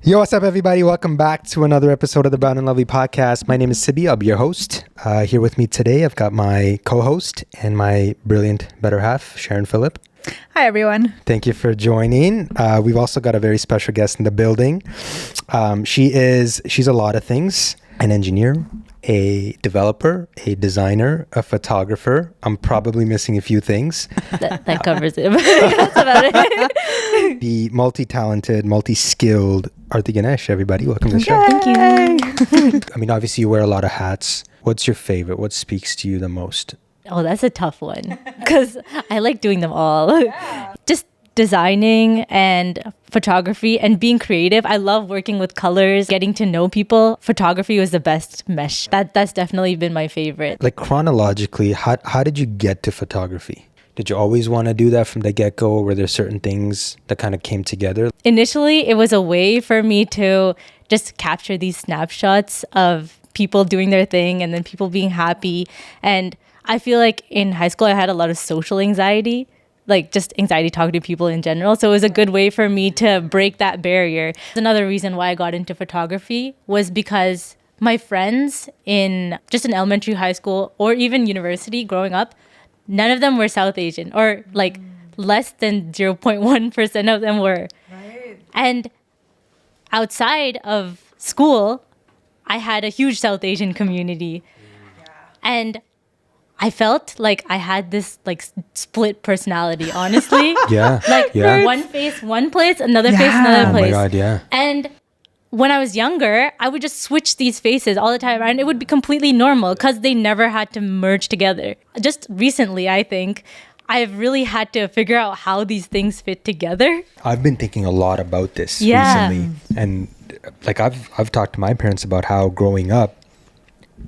Yo, what's up, everybody? Welcome back to another episode of the Brown and Lovely podcast. My name is Sibi. I'll be your host. Here with me today, I've got my co-host and my brilliant better half, Sharon Phillip. Hi, everyone. Thank you for joining. We've also got a very special guest in the building. She's a lot of things: an engineer, a developer, a designer, a photographer. I'm probably missing a few things. That covers it. That's about it. The multi-talented, multi-skilled Aarthi Ganesh, everybody. Welcome to the show. Thank you. I mean, obviously you wear a lot of hats. What's your favorite? What speaks to you the most? Oh, that's a tough one because I like doing them all. Yeah. Just designing and photography and being creative. I love working with colors, getting to know people. Photography was the best mesh. That's definitely been my favorite. Like chronologically, how did you get to photography? Did you always want to do that from the get-go, or were there certain things that kind of came together? Initially, it was a way for me to just capture these snapshots of people doing their thing and then people being happy. And I feel like in high school, I had a lot of social anxiety, like just anxiety talking to people in general. So it was a good way for me to break that barrier. Another reason why I got into photography was because my friends in just in elementary, high school, or even university growing up, none of them were South Asian, or like less than 0.1% of them were. Right. And outside of school, I had a huge South Asian community. Yeah. And I felt like I had this like split personality, honestly. Yeah. Like one face, one place, another face, another place. Oh my God, yeah. And when I was younger, I would just switch these faces all the time, and it would be completely normal because they never had to merge together. Just recently, I think, I've really had to figure out how these things fit together. I've been thinking a lot about this recently. And like I've talked to my parents about how growing up,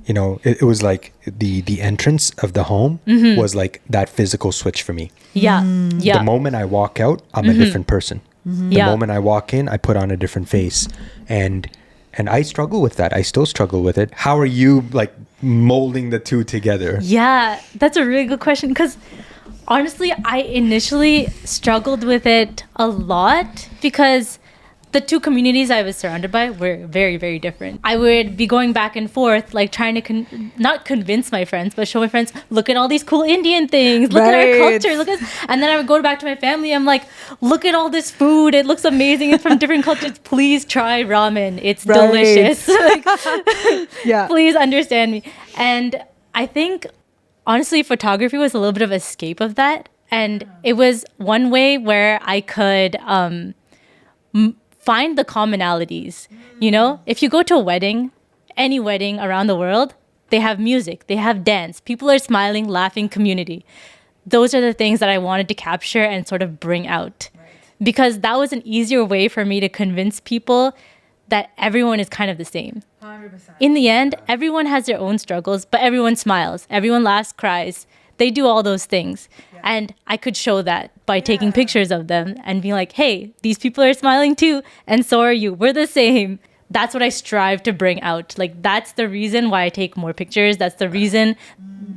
you know, it was like the entrance of the home was like that physical switch for me. Yeah. The moment I walk out, I'm a different person. The moment I walk in, I put on a different face. And I struggle with that. I still struggle with it. How are you like molding the two together? Yeah, that's a really good question, because honestly, I initially struggled with it a lot because the two communities I was surrounded by were very, very different. I would be going back and forth, like trying to not convince my friends, but show my friends, look at all these cool Indian things, look at our culture, and then I would go back to my family. I'm like, look at all this food. It looks amazing. It's from different cultures. Please try ramen. It's delicious. Please understand me. And I think, honestly, photography was a little bit of escape of that. And it was one way where I could find the commonalities. You know, if you go to a wedding, any wedding around the world, they have music, they have dance, people are smiling, laughing, community. Those are the things that I wanted to capture and sort of bring out. Right. Because that was an easier way for me to convince people that everyone is kind of the same. 100%. In the end, everyone has their own struggles, but everyone smiles, everyone laughs, cries. They do all those things. Yeah. And I could show that by taking pictures of them and being like, hey, these people are smiling too. And so are you. We're the same. That's what I strive to bring out. Like, that's the reason why I take more pictures. That's the reason.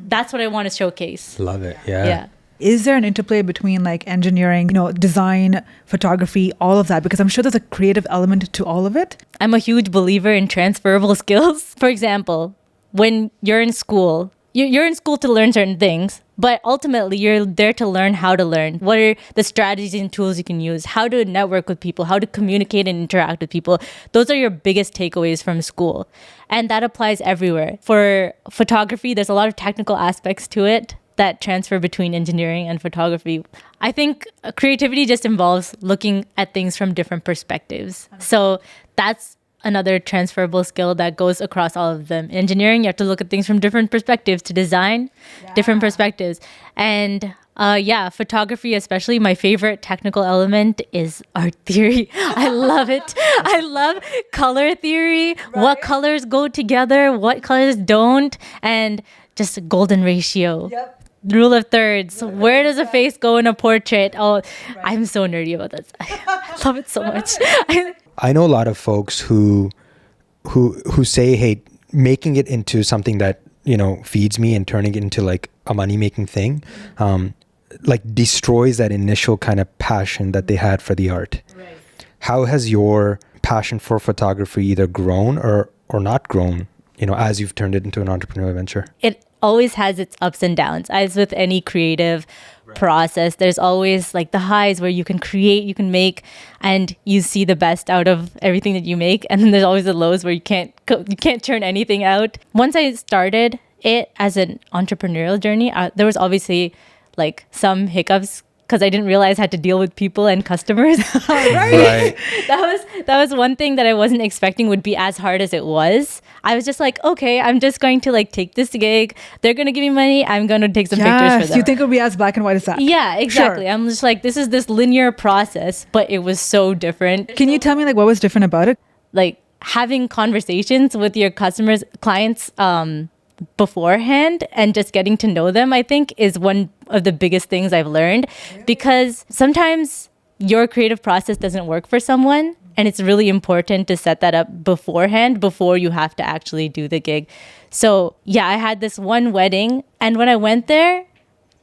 That's what I want to showcase. Love it. Yeah. Is there an interplay between like engineering, you know, design, photography, all of that? Because I'm sure there's a creative element to all of it. I'm a huge believer in transferable skills. For example, when you're in school, you're in school to learn certain things, but ultimately you're there to learn how to learn. What are the strategies and tools you can use? How to network with people, how to communicate and interact with people. Those are your biggest takeaways from school. And that applies everywhere. For photography, there's a lot of technical aspects to it that transfer between engineering and photography. I think creativity just involves looking at things from different perspectives. So that's another transferable skill that goes across all of them. In engineering, you have to look at things from different perspectives. To design, different perspectives. And photography especially, my favorite technical element is art theory. I love it. I love color theory, what colors go together, what colors don't, and just a golden ratio. Rule of thirds. Where does a face go in a portrait? Oh, I'm so nerdy about that. I love it so much. I know a lot of folks who say, hey, making it into something that, you know, feeds me and turning it into like a money-making thing, like destroys that initial kind of passion that they had for the art. Right. How has your passion for photography either grown or not grown, as you've turned it into an entrepreneurial venture? It always has its ups and downs. As with any creative process, there's always like the highs where you can create, you can make, and you see the best out of everything that you make. And then there's always the lows where you can't churn anything out. Once I started it as an entrepreneurial journey, there was obviously like some hiccups because I didn't realize I had to deal with people and customers. Right. That was one thing that I wasn't expecting would be as hard as it was. I was just like, okay, I'm just going to like take this gig. They're going to give me money. I'm going to take some pictures for them. You think it would be as black and white as that? Yeah, exactly. Sure. I'm just like, this is this linear process, but it was so different. Can you tell me like what was different about it? Like having conversations with your customers, clients, beforehand and just getting to know them, I think is one of the biggest things I've learned, because sometimes your creative process doesn't work for someone, and it's really important to set that up beforehand before you have to actually do the gig. So yeah, I had this one wedding, and when I went there,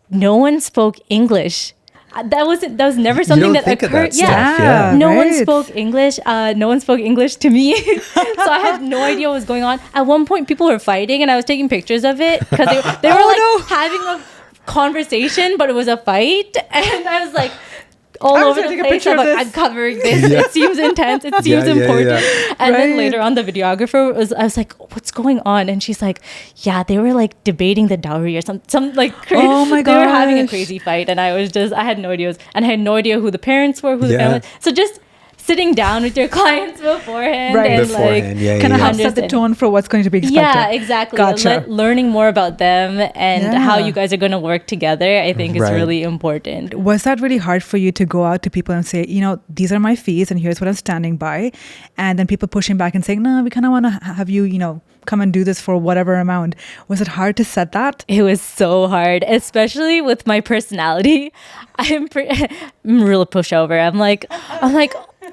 no one spoke English. That was never something that occurred. No one spoke English. No one spoke English to me, so I had no idea what was going on. At one point, people were fighting, and I was taking pictures of it because they were having a conversation, but it was a fight, and I was like, all over the place. I'm covering this. It seems intense. It seems important. And then later on, the videographer I was like, what's going on? And she's like, yeah, they were like debating the dowry or some like crazy. Oh my god, they were having a crazy fight, and I had no idea. And I had no idea who the parents were, who the family. So just sitting down with your clients beforehand and kind of help set the tone for what's going to be expected. Yeah, exactly. Gotcha. Learning more about them and how you guys are going to work together, I think is really important. Was that really hard for you to go out to people and say, these are my fees and here's what I'm standing by, and then people pushing back and saying, no, we kind of want to have you, come and do this for whatever amount? Was it hard to set that? It was so hard, especially with my personality. I'm a real pushover. I'm like,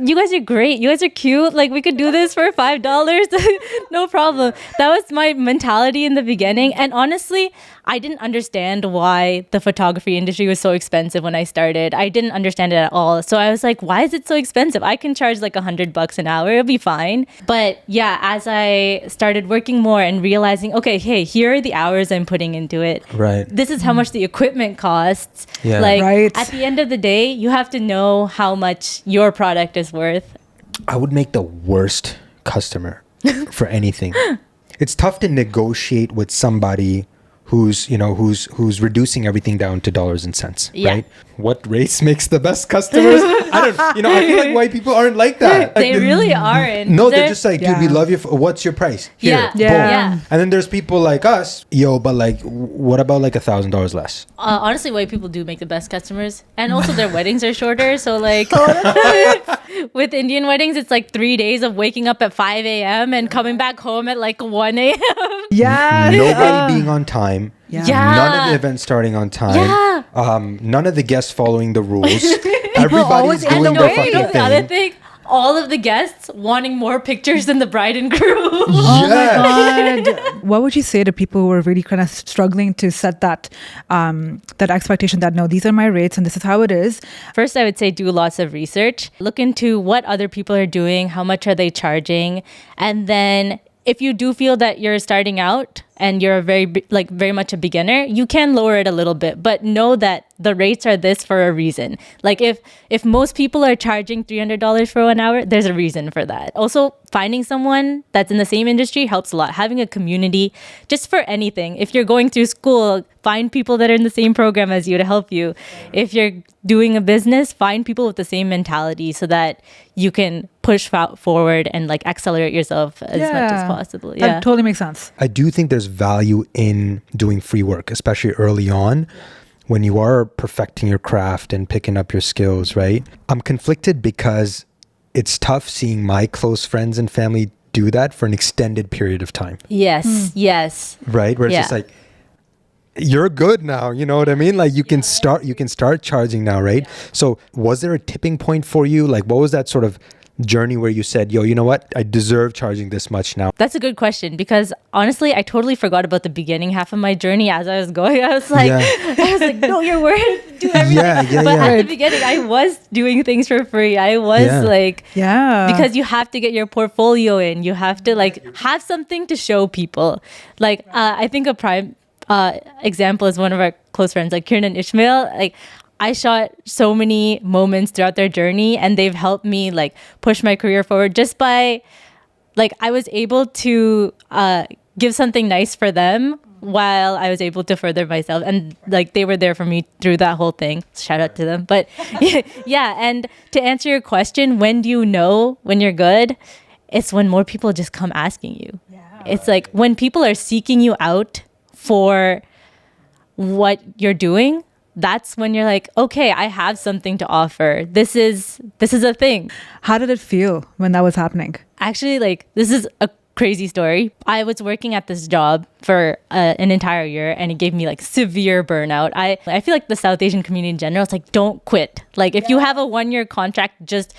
you guys are great. You guys are cute. Like, we could do this for $5. No problem. That was my mentality in the beginning. And honestly, I didn't understand why the photography industry was so expensive when I started. I didn't understand it at all. So I was like, why is it so expensive? I can charge like $100 an hour. It'll be fine. But yeah, as I started working more and realizing, okay, hey, here are the hours I'm putting into it. Right. This is how much the equipment costs. Yeah. At the end of the day, you have to know how much your product is worth. I would make the worst customer for anything. It's tough to negotiate with somebody who's reducing everything down to dollars and cents, right? What race makes the best customers? I feel like white people aren't like that. They really aren't. No, they're just like, dude, we love you. What's your price? Here, boom. And then there's people like us, but like, what about like $1,000 less? Honestly, white people do make the best customers, and also their weddings are shorter. So like, with Indian weddings, it's like 3 days of waking up at 5 a.m. and coming back home at like 1 a.m. Yeah. Nobody being on time. Yeah. None of the events starting on time. Yeah. None of the guests following the rules. Everybody's doing their fucking thing. The other thing, all of the guests wanting more pictures than the bride and groom. Oh my god! What would you say to people who are really kind of struggling to set that expectation that no, these are my rates and this is how it is? First, I would say do lots of research. Look into what other people are doing, how much are they charging, and then if you do feel that you're starting out and you're very much a beginner, you can lower it a little bit, but know that the rates are this for a reason. Like if most people are charging $300 for 1 hour, there's a reason for that. Also, finding someone that's in the same industry helps a lot. Having a community, just for anything. If you're going through school, find people that are in the same program as you to help you. If you're doing a business, find people with the same mentality so that you can push forward and like accelerate yourself as much as possible. That totally makes sense. I do think there's value in doing free work, especially early on when you are perfecting your craft and picking up your skills, right? I'm conflicted because it's tough seeing my close friends and family do that for an extended period of time. Yes. Right? Where it's just like, you're good now, you know what I mean? Like you can start charging now, right? So was there a tipping point for you? Like what was that sort of journey where you said, yo, you know what? I deserve charging this much now? That's a good question, because honestly, I totally forgot about the beginning half of my journey as I was going. I was like, no, you're worth it. Do everything. But at the beginning, I was doing things for free. I was because you have to get your portfolio in. You have to like have something to show people. Like, I think a prime example is one of our close friends, like Kiran and Ishmael. Like, I shot so many moments throughout their journey, and they've helped me like push my career forward just by like I was able to give something nice for them while I was able to further myself, and like they were there for me through that whole thing. Shout out to them. But yeah, and to answer your question, when do you know when you're good? It's when more people just come asking you. It's like when people are seeking you out for what you're doing, that's when you're like, okay, I have something to offer. This is a thing. How did it feel when that was happening? Actually, like, this is a crazy story. I was working at this job for an entire year, and it gave me like severe burnout. I feel like the South Asian community in general, it's like, don't quit. Like, if you have a 1-year contract, just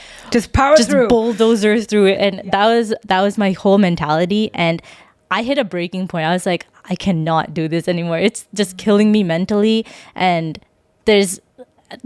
power through, bulldozer through it. And that was my whole mentality. And I hit a breaking point. I was like, I cannot do this anymore. It's just killing me mentally. And there's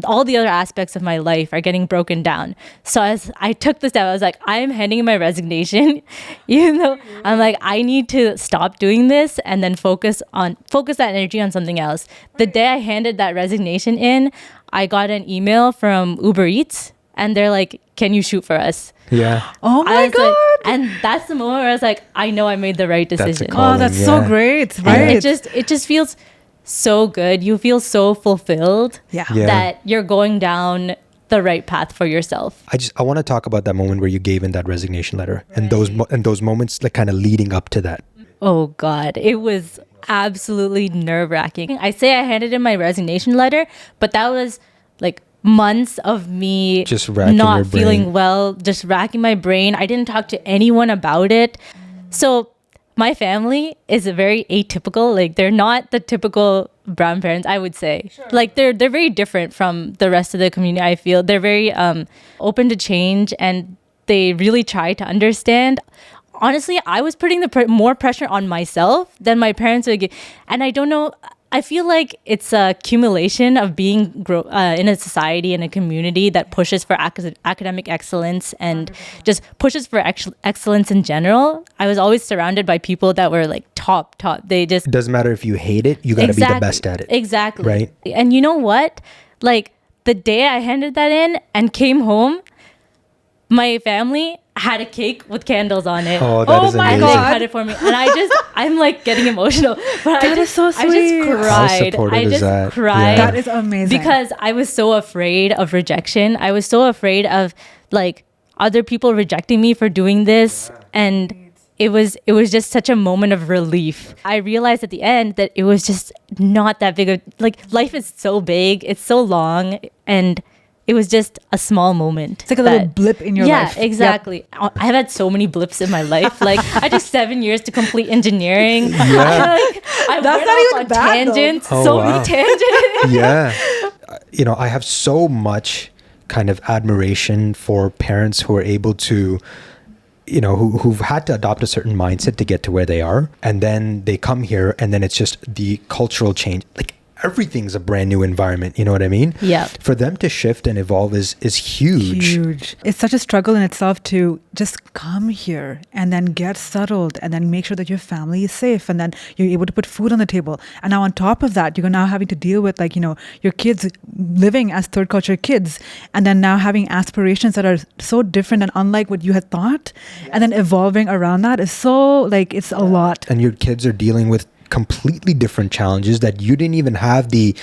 all the other aspects of my life are getting broken down. So as I took the step, I was like, I'm handing in my resignation, even though I'm like, I need to stop doing this and then focus that energy on something else. The day I handed that resignation in, I got an email from Uber Eats, and they're like, can you shoot for us? Yeah. Oh my God. Like, and that's the moment where I was like, I know I made the right decision. That's so great. Right. And it just feels so good. You feel so fulfilled that you're going down the right path for yourself. I want to talk about that moment where you gave in that resignation letter, and those moments like kind of leading up to that. Oh God, it was absolutely nerve-wracking. I say I handed in my resignation letter, but that was like months of me just not feeling well, just racking my brain. I didn't talk to anyone about it. So my family is very atypical. Like, they're not the typical brown parents, I would say. Sure. Like, they're very different from the rest of the community, I feel. They're very open to change, and they really try to understand. Honestly, I was putting more pressure on myself than my parents would give. And I don't know, I feel like it's a accumulation of being in a society and a community that pushes for academic excellence and just pushes for excellence in general. I was always surrounded by people that were like top. They just... It doesn't matter if you hate it, you got to be the best at it. Exactly. Right? And you know what? Like, the day I handed that in and came home, my family had a cake with candles on it. Oh, that is amazing. And they cut it for me. And I'm like getting emotional. But that is so sweet. I just cried. Cried. That is amazing. Because I was so afraid of rejection. I was so afraid of like other people rejecting me for doing this. And it was just such a moment of relief. I realized at the end that it was just not that big of, like, life is so big, it's so long, and it was just a small moment. It's like a little blip in your life. Yeah, exactly. Yep. I've had so many blips in my life. Like, I took 7 years to complete engineering. I That's not even bad, tangents. Oh, many tangents. Yeah. I have so much kind of admiration for parents who are able to, who've had to adopt a certain mindset to get to where they are. And then they come here, and then it's just the cultural change. Like, everything's a brand new environment. You know what I mean? Yeah. For them to shift and evolve is huge. It's such a struggle in itself to just come here and then get settled and then make sure that your family is safe and then you're able to put food on the table. And now on top of that, you're now having to deal with your kids living as third culture kids, and then now having aspirations that are so different and unlike what you had thought. Yes. And then evolving around that is so it's a lot. And your kids are dealing with completely different challenges that you didn't even have the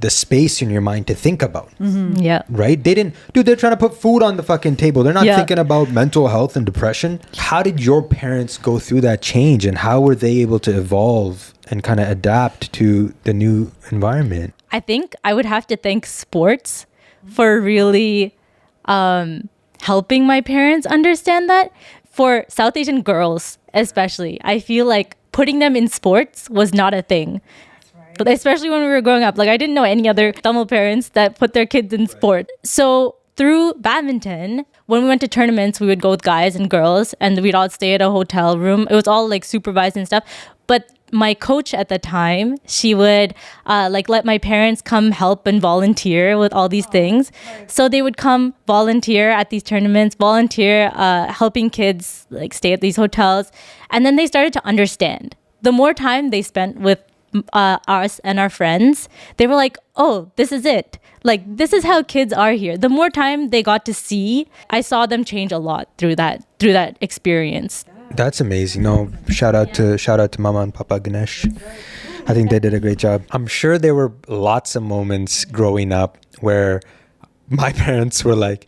space in your mind to think about. Mm-hmm. Yeah. Right? They're trying to put food on the fucking table. They're not thinking about mental health and depression. How did your parents go through that change, and how were they able to evolve and kind of adapt to the new environment? I think I would have to thank sports for really helping my parents understand that. For South Asian girls, especially, I feel like putting them in sports was not a thing. Right. But especially when we were growing up. Like, I didn't know any other Tamil parents that put their kids in sport. So through badminton, when we went to tournaments, we would go with guys and girls, and we'd all stay at a hotel room. It was all like supervised and stuff. But my coach at the time, she would like let my parents come help and volunteer with all these things. So they would come volunteer at these tournaments, volunteer helping kids like stay at these hotels. And then they started to understand. The more time they spent with us and our friends, they were like, oh, this is it. Like, this is how kids are here. The more time they got to see, I saw them change a lot through that experience. That's amazing. No, shout out to Mama and Papa Ganesh. I think they did a great job. I'm sure there were lots of moments growing up where my parents were like,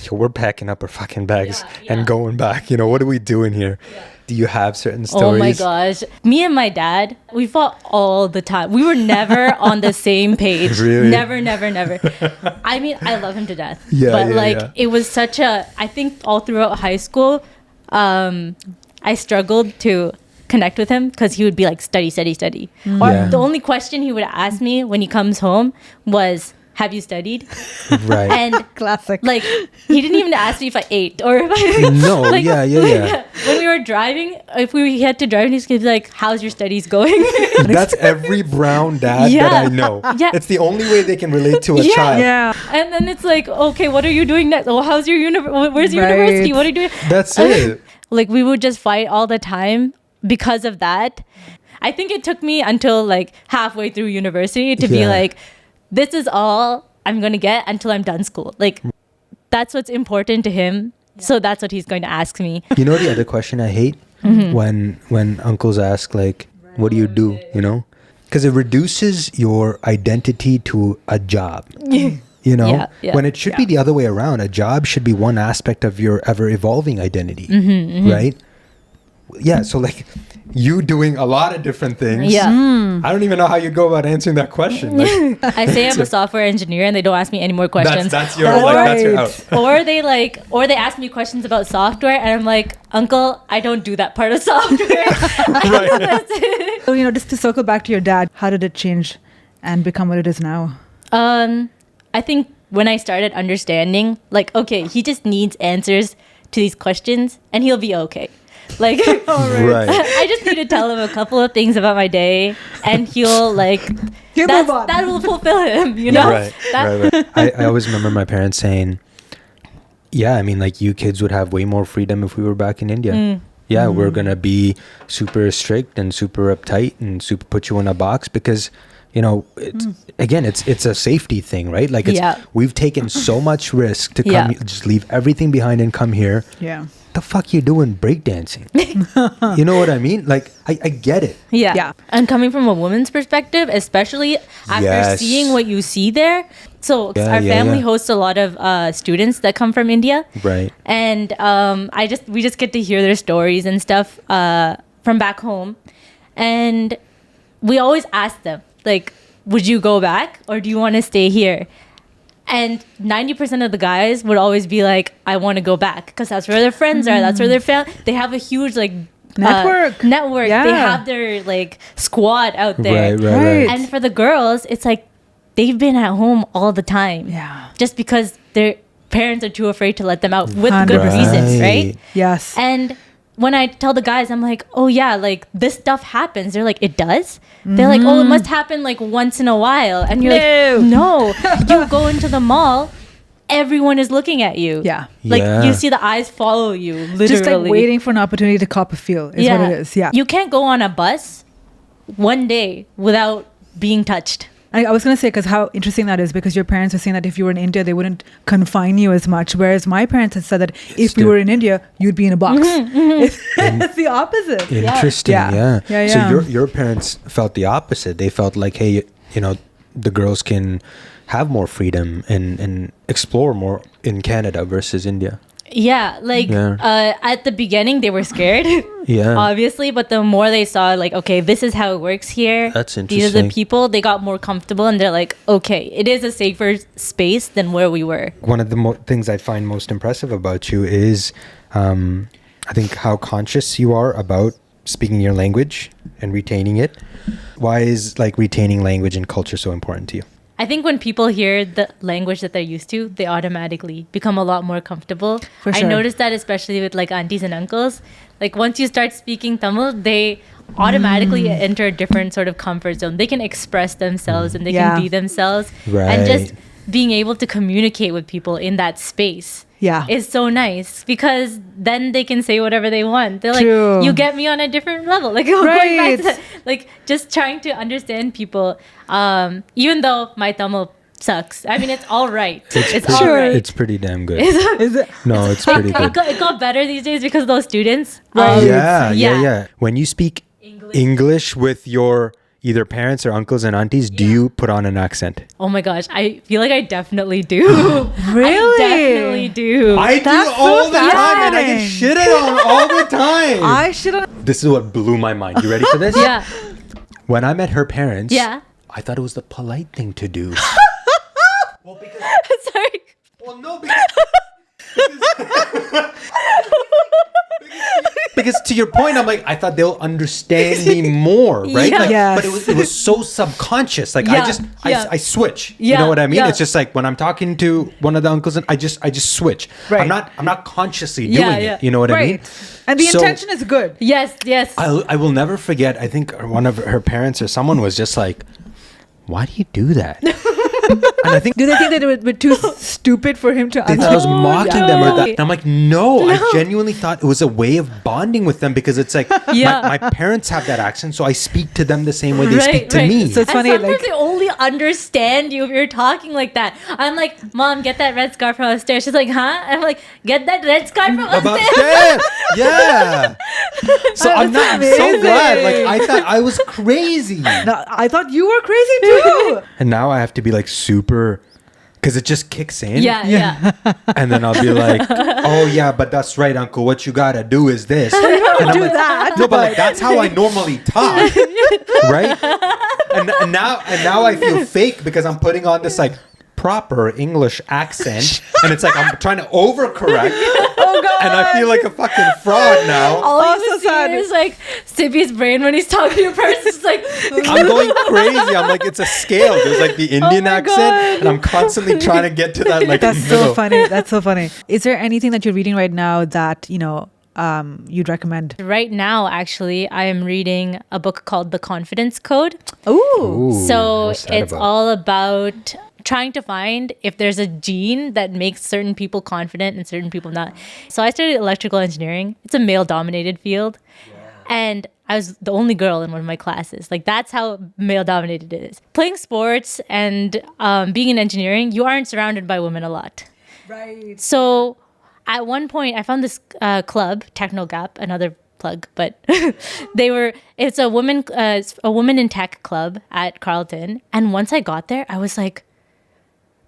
yo, we're packing up our fucking bags and going back. You know, what are we doing here? Yeah. Do you have certain stories? Oh my gosh. Me and my dad, we fought all the time. We were never on the same page. Really? Never. I mean, I love him to death. It was such a, I think all throughout high school, I struggled to connect with him because he would be like, study. Or the only question he would ask me when he comes home was, have you studied? Right. And classic. Like, he didn't even ask me if I ate or if I... No, like, yeah. When we were driving, if we had to drive, he's going to be like, how's your studies going? That's every brown dad that I know. Yeah. It's the only way they can relate to a child. Yeah. And then it's like, okay, what are you doing next? Oh, how's your where's your university? What are you doing? That's it. Like, we would just fight all the time because of that. I think it took me until like halfway through university to be like, this is all I'm going to get until I'm done school. Like, that's what's important to him. So that's what he's going to ask me. You know the other question I hate? When uncles ask, like, what do you do? You know? Because it reduces your identity to a job. You know? When it should be the other way around. A job should be one aspect of your ever-evolving identity. Right? Yeah, so like... you doing a lot of different things. I don't even know how you go about answering that question. Like, I say I'm a software engineer and they don't ask me any more questions. That's your out. Or they ask me questions about software and I'm like, Uncle, I don't do that part of software. Right. So, you know, just to circle back to your dad, how did it change and become what it is now? I think when I started understanding, like, okay, he just needs answers to these questions and he'll be okay. Like, right. I just need to tell him a couple of things about my day and he'll like, that will fulfill him, you know? Right. I always remember my parents saying, yeah, I mean, like, you kids would have way more freedom if we were back in India. Yeah, we're going to be super strict and super uptight and super put you in a box because, you know, again, it's a safety thing, right? Like, we've taken so much risk to come, just leave everything behind and come here. Yeah. The fuck you doing breakdancing? You know what I mean? Like, I get it. Yeah. And coming from a woman's perspective, especially after seeing what you see there. So our family hosts a lot of students that come from India. Right. And we just get to hear their stories and stuff from back home. And we always ask them, like, would you go back or do you want to stay here? And 90% of the guys would always be like, I want to go back because that's where their friends are. That's where their family. They have a huge like network. Yeah. They have their like squad out there. Right. And for the girls, it's like they've been at home all the time. Yeah. Just because their parents are too afraid to let them out with good reasons, right? Yes. And when I tell the guys, I'm like, oh yeah, like this stuff happens. They're like, it does? They're like, oh, it must happen like once in a while. And you're like, no, you go into the mall, everyone is looking at you. Yeah. Like you see the eyes follow you, literally. Just like waiting for an opportunity to cop a feel is what it is. Yeah. You can't go on a bus one day without being touched. I was going to say, because how interesting that is, because your parents were saying that if you were in India, they wouldn't confine you as much. Whereas my parents had said that if we were in India, you'd be in a box. It's the opposite. Interesting. Yeah. So your parents felt the opposite. They felt like, hey, you know, the girls can have more freedom and explore more in Canada versus India. Yeah, like at the beginning they were scared. Obviously, but the more they saw, like, okay, this is how it works here. That's interesting. These are the people. They got more comfortable, and they're like, okay, it is a safer space than where we were. One of the things I find most impressive about you is, I think, how conscious you are about speaking your language and retaining it. Why is like retaining language and culture so important to you? I think when people hear the language that they're used to, they automatically become a lot more comfortable. For sure. I noticed that especially with like aunties and uncles. Like once you start speaking Tamil, they automatically enter a different sort of comfort zone. They can express themselves and they Yeah. can be themselves. Right. And just being able to communicate with people in that space Yeah. is so nice, because then they can say whatever they want. They're like, True. you get me on a different level. Like going back to Right. like just trying to understand people. Even though my Tamil sucks. I mean, it's all right. It's all Sure. right. It's pretty damn good. Is it? No, it's pretty It good. got better these days because of those students. Right. Yeah. When you speak English with your either parents or uncles and aunties, do you put on an accent? Oh my gosh, I feel like I definitely do. Really? I definitely do. I That's do all so the time, and I get fascinating. shitted on all the time. I should have. This is what blew my mind. You ready for this? Yeah. When I met her parents, Yeah. I thought it was the polite thing to do. Well, because Sorry. Well, no, because to your point, I'm like, I thought they'll understand me more, right? Yeah. Like, Yes. But it was so subconscious. Like Yeah, I yeah. switch. You Yeah, know what I mean? yeah. It's just like when I'm talking to one of the uncles, and I just switch. Right. I'm not consciously Yeah, doing yeah. it. You know what I mean? Right. And the So- intention is good. Yes, yes. I will never forget. I think one of her parents or someone was just like, "Why do you do that?" And I think Do they think that it was too stupid for him to they thought I was understand? mocking no. them or that. And I'm like, no, I genuinely thought it was a way of bonding with them, because it's like Yeah. my parents have that accent, so I speak to them the same way they Right, speak to right. me. So it's And funny, sometimes like- they only understand you if you're talking like that. I'm like, Mom, get that red scarf from upstairs. She's like, huh? I'm like, get that red scarf from About upstairs. yeah. So I'm That's not. I'm so amazing. glad. Like I thought I was crazy, No, I thought you were crazy too. and now I have to be like super, because it just kicks in. Yeah. And then I'll be like, oh yeah, but that's right, Uncle. What you gotta do is this. And I'm do like, that, No, but like that's how I normally talk, right? And now I feel fake because I'm putting on this like proper English accent, and it's like I'm trying to overcorrect, Oh God. and I feel like a fucking fraud now. All Oh, you so see sad. is like Sibi's brain when he's talking to a person. It's like, I'm going crazy. I'm like, it's a scale. There's like the Indian my accent, God. and I'm constantly trying to get to that like That's middle. so funny. That's so funny. Is there anything that you're reading right now that you'd recommend? right now, actually, I am reading a book called The Confidence Code. Ooh. Ooh, So what's that it's about? all about trying to find if there's a gene that makes certain people confident and certain people not. So I studied electrical engineering. It's a male dominated field. And I was the only girl in one of my classes. Like that's how male dominated it is. Playing sports and being in engineering, you aren't surrounded by women a lot. Right. So at one point I found this club, Techno Gap, another plug, but it's a woman in tech club at Carleton. And once I got there, I was like,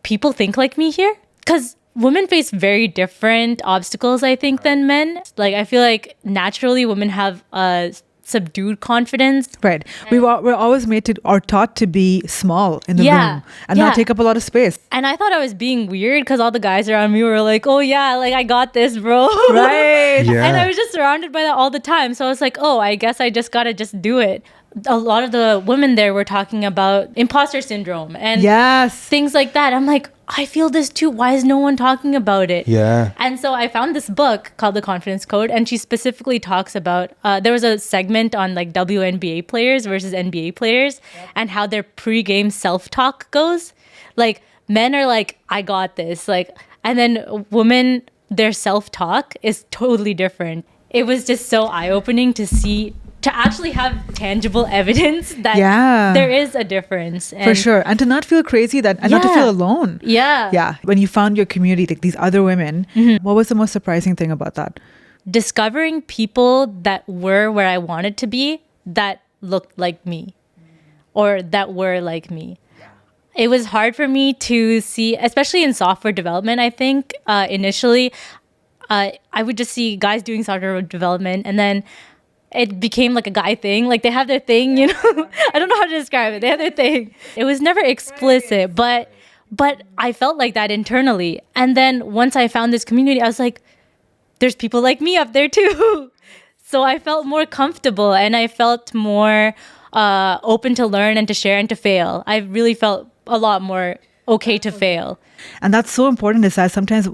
people think like me here? Because women face very different obstacles, I think, than men. Like, I feel like naturally women have a subdued confidence. Right. We're always made to or taught to be small in the Yeah. room and Yeah. not take up a lot of space. And I thought I was being weird because all the guys around me were like, oh, yeah, like, I got this, bro. Right. Yeah. And I was just surrounded by that all the time. So I was like, oh, I guess I just got to just do it. A lot of the women there were talking about imposter syndrome and Yes. things like that. I'm like, I feel this too. Why is no one talking about it? Yeah. And so I found this book called The Confidence Code, and she specifically talks about, there was a segment on like WNBA players versus NBA players and how their pre-game self-talk goes. Like men are like, I got this. Like, and then women, their self-talk is totally different. It was just so eye-opening to actually have tangible evidence that Yeah. there is a difference. For And sure. And to not feel crazy and not to Yeah. feel alone. Yeah. Yeah. When you found your community, like these other women, what was the most surprising thing about that? Discovering people that were where I wanted to be that looked like me or that were like me. It was hard for me to see, especially in software development, I think, initially, I would just see guys doing software development and then it became like a guy thing. Like they have their thing, you know? I don't know how to describe it. They have their thing. It was never explicit, but I felt like that internally. And then once I found this community, I was like, there's people like me up there too. So I felt more comfortable and I felt more open to learn and to share and to fail. I really felt a lot more okay to fail. And that's so important, is that sometimes,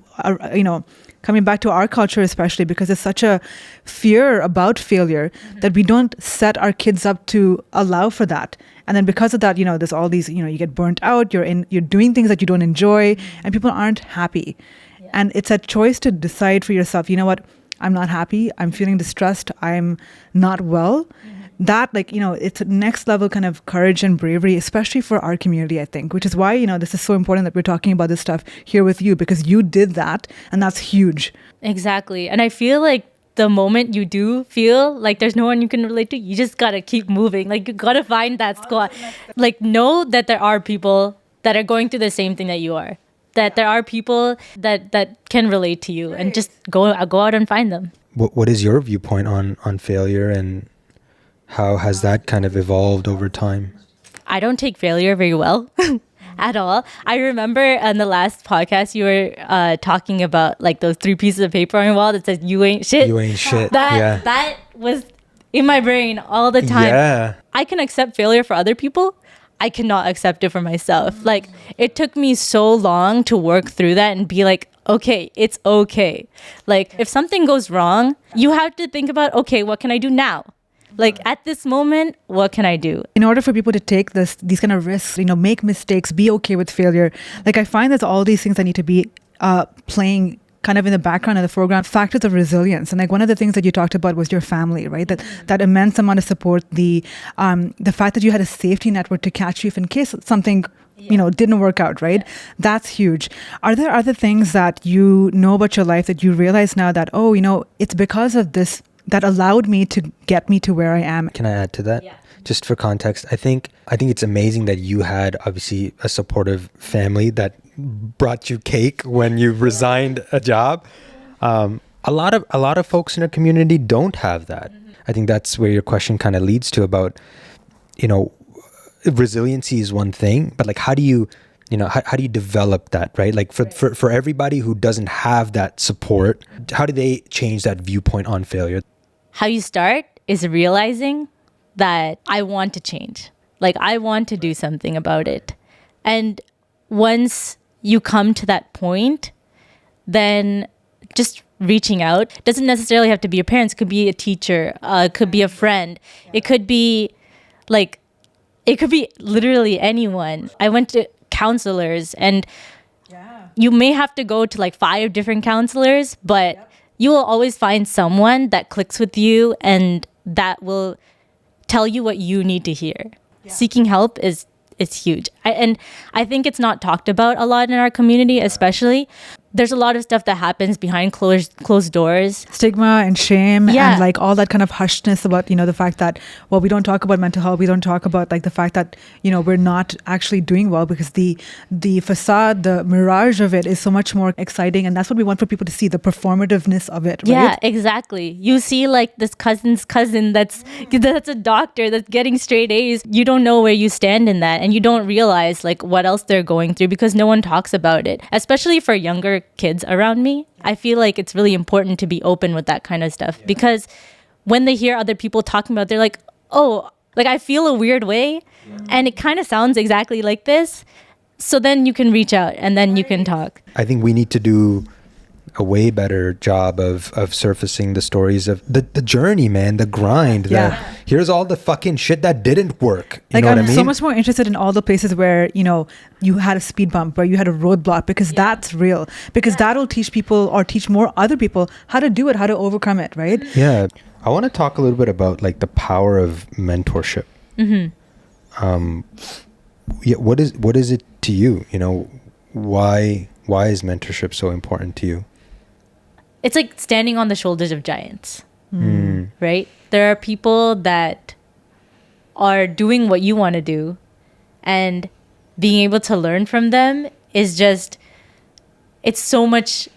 coming back to our culture especially, because there's such a fear about failure that we don't set our kids up to allow for that. And then because of that, there's all these, you get burnt out, you're doing things that you don't enjoy, and people aren't happy. Yeah. And it's a choice to decide for yourself, you know what, I'm not happy, I'm feeling distressed, I'm not well. That, it's next level kind of courage and bravery, especially for our community, I think, which is why, this is so important that we're talking about this stuff here with you, because you did that, and that's huge. Exactly. And I feel like the moment you do feel like there's no one you can relate to, you just gotta keep moving. Like, you gotta find that squad. Like, know that there are people that are going through the same thing that you are. That there are people that can relate to you, and just go out and find them. What is your viewpoint on failure, and how has that kind of evolved over time? I don't take failure very well at all. I remember in the last podcast you were talking about like those 3 pieces of paper on your wall that says "You ain't shit." You ain't shit. That was in my brain all the time. Yeah. I can accept failure for other people. I cannot accept it for myself. Like, it took me so long to work through that and be like, okay, it's okay. Like, if something goes wrong, you have to think about, okay, what can I do now? Like, at this moment, what can I do? In order for people to take these kind of risks, make mistakes, be okay with failure, like, I find there's all these things that need to be playing kind of in the background and the foreground, factors of resilience. And like, one of the things that you talked about was your family, right? That immense amount of support, the fact that you had a safety network to catch you if in case something didn't work out, right? Yeah. That's huge. Are there other things that you know about your life that you realize now that, it's because of this that allowed me to get me to where I am? Can I add to that? Yeah. Just for context, I think it's amazing that you had obviously a supportive family that brought you cake when you resigned a job. A lot of folks in our community don't have that. I think that's where your question kind of leads to about, resiliency is one thing, but like, how do you develop that, right? Like for everybody who doesn't have that support, how do they change that viewpoint on failure? How you start is realizing that I want to change. Like, I want to do something about it. And once you come to that point, then just reaching out doesn't necessarily have to be your parents. It could be a teacher, it could be a friend. It could be literally anyone. I went to counselors, and you may have to go to like 5 different counselors, but you will always find someone that clicks with you and that will tell you what you need to hear. Yeah. Seeking help is huge. I think it's not talked about a lot in our community, especially. There's a lot of stuff that happens behind closed doors. Stigma and shame and like all that kind of hushedness about, the fact that, well, we don't talk about mental health. We don't talk about like the fact that, we're not actually doing well, because the facade, the mirage of it is so much more exciting. And that's what we want for people to see, the performativeness of it, right? Yeah, exactly. You see like this cousin's cousin that's a doctor that's getting straight A's. You don't know where you stand in that, and you don't realize like what else they're going through because no one talks about it, especially for younger kids around me. I feel like it's really important to be open with that kind of stuff, because when they hear other people talking about it, they're like, oh, like I feel a weird way and it kind of sounds exactly like this. So then you can reach out and then you can talk. I think we need to do a way better job of surfacing the stories of the journey, man, the grind. Here's all the fucking shit that didn't work. You know what I mean? I'm so much more interested in all the places where, you had a speed bump, where you had a roadblock, because that's real. Because that'll teach people, or teach more other people how to do it, how to overcome it, right? Yeah. I want to talk a little bit about like the power of mentorship. What is it to you? Why is mentorship so important to you? It's like standing on the shoulders of giants, right? There are people that are doing what you want to do, and being able to learn from them is just, it's so much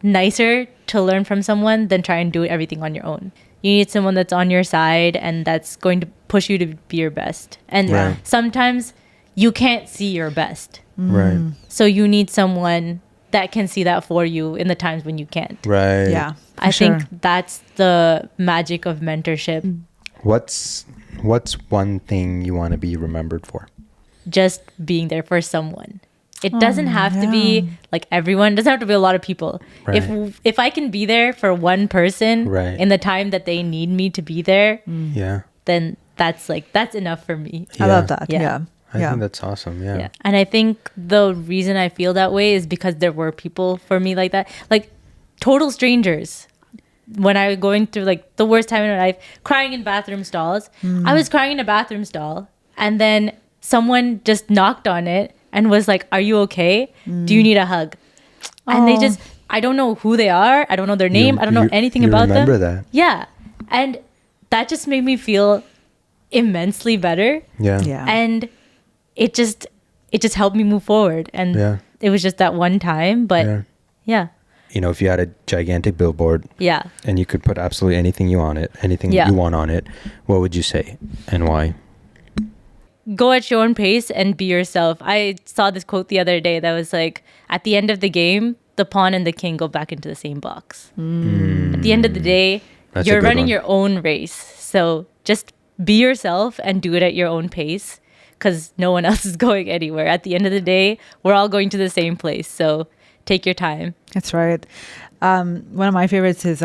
nicer to learn from someone than try and do everything on your own. You need someone that's on your side and that's going to push you to be your best. And sometimes you can't see your best. Right. So you need someone that can see that for you in the times when you can't. Right. Yeah. I think that's the magic of mentorship. What's one thing you want to be remembered for? just being there for someone. It doesn't have to be like everyone. It doesn't have to be a lot of people. Right. If I can be there for one person Right. in the time that they need me to be there, Yeah. then that's enough for me. I love that. Yeah. Yeah. I think that's awesome. Yeah. Yeah. And I think the reason I feel that way is because there were people for me like that, like total strangers. When I was going through like the worst time in my life, crying in bathroom stalls, I was crying in a bathroom stall, and then someone just knocked on it and was like, "Are you okay? Do you need a hug?" And they just, I don't know who they are. I don't know their name. I don't know anything about them. Remember that? Yeah. And that just made me feel immensely better. Yeah. Yeah. And it just helped me move forward. And Yeah. it was just that one time. But yeah. You know, if you had a gigantic billboard Yeah. and you could put absolutely anything you want on it, what would you say and why? Go at your own pace and be yourself. I saw this quote the other day that was like, at the end of the game, the pawn and the king go back into the same box. At the end of the day, That's a you're good running one. your own race. So just be yourself and do it at your own pace, because no one else is going anywhere. At the end of the day, we're all going to the same place. So take your time. That's right. One of my favorites is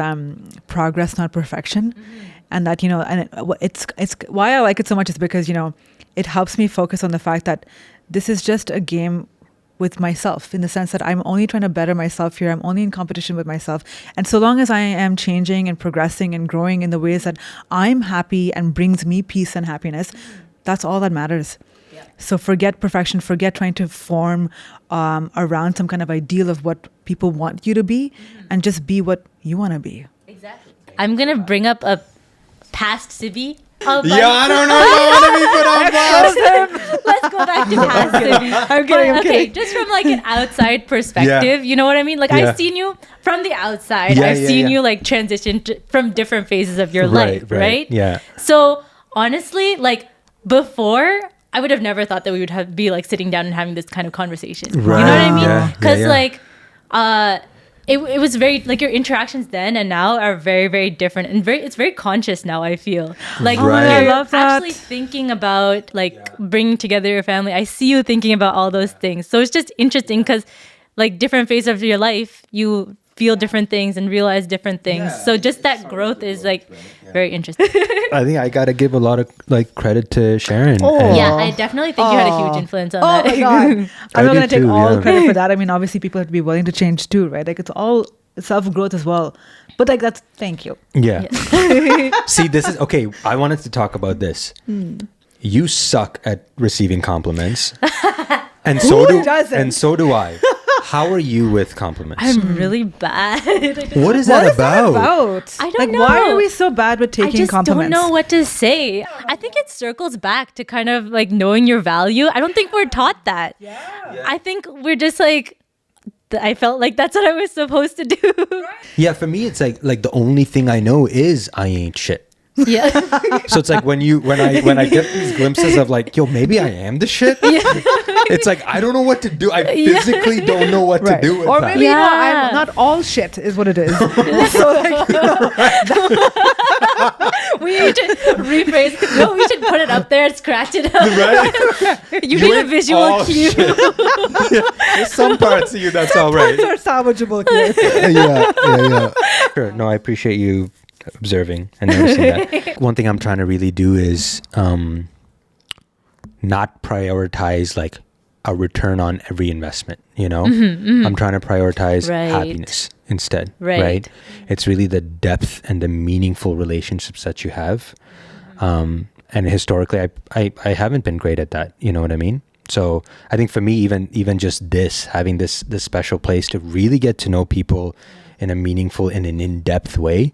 progress, not perfection. And that, and it's why I like it so much is because, it helps me focus on the fact that this is just a game with myself, in the sense that I'm only trying to better myself here. I'm only in competition with myself. And so long as I am changing and progressing and growing in the ways that I'm happy and brings me peace and happiness, that's all that matters. So forget perfection, forget trying to form around some kind of ideal of what people want you to be, and just be what you want to be. Exactly. I'm going to bring up a past Sibi. I don't know if I want to be put on blast. Let's go back to past Sibi. I'm kidding. Okay, just from like an outside perspective, you know what I mean? Like I've seen you from the outside. I've seen you like transition from different phases of your life, right? Yeah. So honestly, like before, I would have never thought that we would be like sitting down and having this kind of conversation. Right. You know what I mean? Yeah. Because like, it was very like your interactions then and now are very, very different, and it's very conscious now. I feel like Right. you're I love that. actually thinking about like bringing together your family. I see you thinking about all those things. So it's just interesting because like different phases of your life, you feel different things and realize different things. So just that growth is like very interesting. I think I got to give a lot of like credit to Sharon. Yeah, I definitely think you had a huge influence on that. Oh my God. I'm not do going to take too, all yeah. credit for that. I mean, obviously people have to be willing to change too, right? Like it's all self-growth as well. But like thank you. Yeah. See, this is okay. I wanted to talk about this. You suck at receiving compliments. And so doesn't? And so do I. How are you with compliments? I'm really bad. What is What that is that about? about? I don't like, know. why are we so bad with I taking just compliments? don't know what to say. I think it circles back to kind of like knowing your value. I don't think we're taught that. I think we're just like, I felt like that's what I was supposed to do. Yeah, for me, it's like the only thing I know is I ain't shit. Yeah. So it's like when I get these glimpses of like, yo, maybe I am the shit. It's like I don't know what to do. I physically don't know what to do with or that. maybe I'm not all shit is what it is. So like, We need to rephrase. No, we should put it up there and scratch it up. Right? You need a ain't visual all cue. shit. There's some parts of you that's all right. they're salvageable here. Yeah. Sure. No, I appreciate you observing and noticing that. One thing I'm trying to really do is not prioritize like a return on every investment, I'm trying to prioritize happiness instead, right? It's really the depth and the meaningful relationships that you have. And historically, I haven't been great at that, you know what I mean? So I think for me, even just having this special place to really get to know people in a meaningful and an in-depth way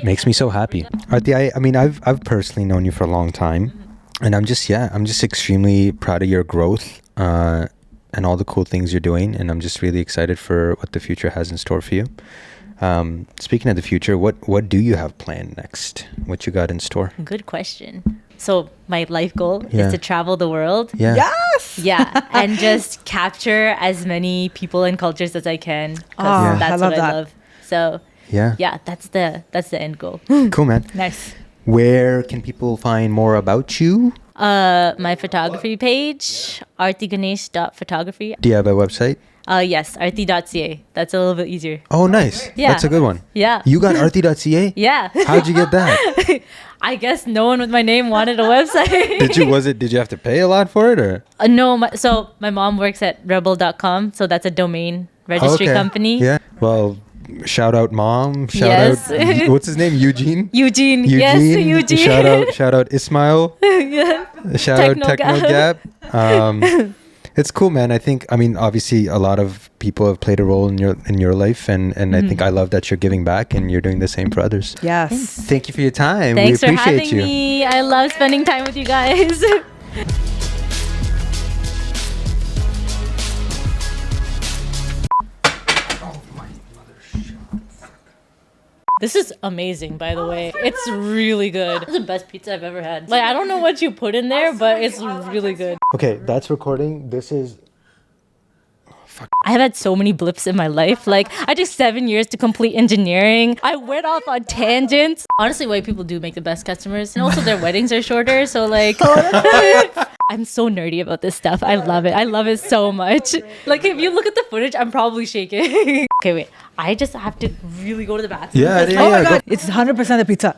makes me so happy. Aarthi, I mean, I've personally known you for a long time, and I'm just extremely proud of your growth and all the cool things you're doing, and I'm just really excited for what the future has in store for you. Speaking of the future, what do you have planned next? What you got in store? Good question. So my life goal is to travel the world. Yeah. Yes. Yeah, and just capture as many people and cultures as I can. 'Cause I that's love what I that. love. So Yeah. yeah, that's the end goal. Cool, man. Nice. Where can people find more about you? My photography page, aarthiganesh.photography. Do you have a website? Yes, aarthi.ca. That's a little bit easier. Oh, nice. Yeah. That's a good one. Yeah. You got aarthi.ca? Yeah. How'd you get that? I guess no one with my name wanted a website. Did you have to pay a lot for it, or? No, so my mom works at rebel.com, so that's a domain registry company. Yeah. Well, shout out mom. Shout Yes. out. What's his name? Eugene. Eugene. Yes, Eugene. Shout out Ismail. Yeah. Shout out Techno Gap. It's cool, man. I mean, obviously, a lot of people have played a role in your life, and I think I love that you're giving back and you're doing the same for others. Yes. Thank you for your time. Thanks we for appreciate having you. me. I love spending time with you guys. This is amazing, by the way. It's really good. It's the best pizza I've ever had. Like, I don't know what you put in there, but it's really good. Okay, that's recording. This is. I have had so many blips in my life. Like, I took 7 years to complete engineering. I went off on tangents. Honestly, white people do make the best customers. And also their weddings are shorter, so like... I'm so nerdy about this stuff. I love it. I love it so much. Like, if you look at the footage, I'm probably shaking. Okay, wait. I just have to really go to the bathroom. Yeah, Oh my God. It's 100% the pizza.